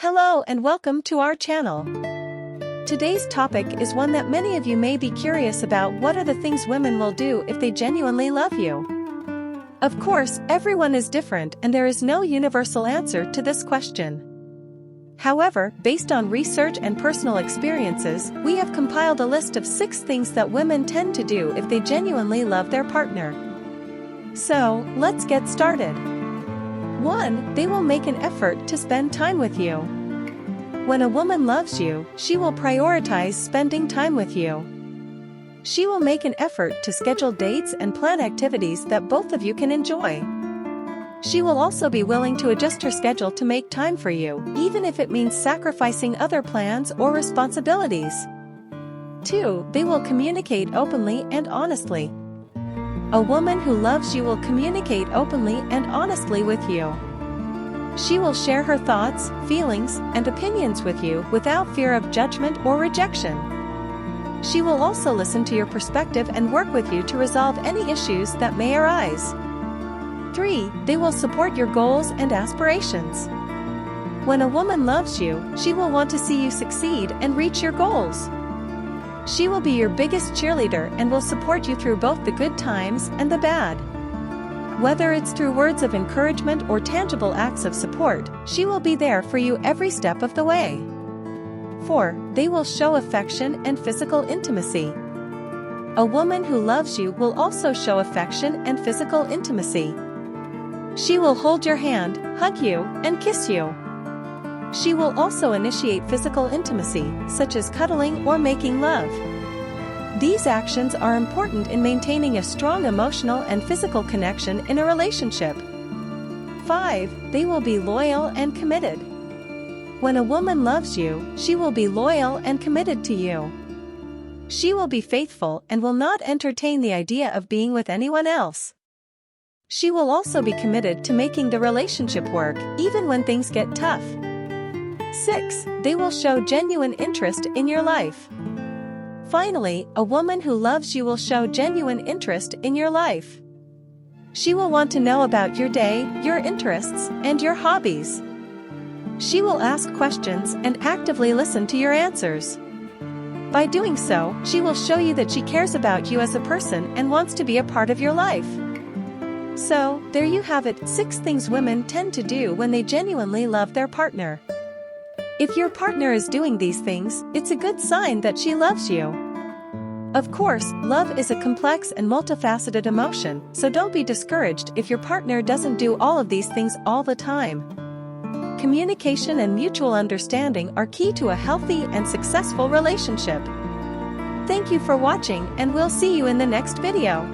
Hello and welcome to our channel. Today's topic is one that many of you may be curious about. What are the things women will do if they genuinely love you? Of course, everyone is different and there is no universal answer to this question. However, based on research and personal experiences, we have compiled a list of 6 things that women tend to do if they genuinely love their partner. So, let's get started. 1. They will make an effort to spend time with you. When a woman loves you, she will prioritize spending time with you. She will make an effort to schedule dates and plan activities that both of you can enjoy. She will also be willing to adjust her schedule to make time for you, even if it means sacrificing other plans or responsibilities. 2. They will communicate openly and honestly. A woman who loves you will communicate openly and honestly with you. She will share her thoughts, feelings, and opinions with you without fear of judgment or rejection. She will also listen to your perspective and work with you to resolve any issues that may arise. 3. They will support your goals and aspirations. When a woman loves you, she will want to see you succeed and reach your goals. She will be your biggest cheerleader and will support you through both the good times and the bad. Whether it's through words of encouragement or tangible acts of support, she will be there for you every step of the way. 4. They will show affection and physical intimacy. A woman who loves you will also show affection and physical intimacy. She will hold your hand, hug you, and kiss you. She will also initiate physical intimacy, such as cuddling or making love. These actions are important in maintaining a strong emotional and physical connection in a relationship. 5. They will be loyal and committed. When a woman loves you, she will be loyal and committed to you. She will be faithful and will not entertain the idea of being with anyone else. She will also be committed to making the relationship work, even when things get tough. 6. They will show genuine interest in your life. Finally, a woman who loves you will show genuine interest in your life. She will want to know about your day, your interests, and your hobbies. She will ask questions and actively listen to your answers. By doing so, she will show you that she cares about you as a person and wants to be a part of your life. So, there you have it, 6 things women tend to do when they genuinely love their partner. If your partner is doing these things, it's a good sign that she loves you. Of course, love is a complex and multifaceted emotion, so don't be discouraged if your partner doesn't do all of these things all the time. Communication and mutual understanding are key to a healthy and successful relationship. Thank you for watching, and we'll see you in the next video.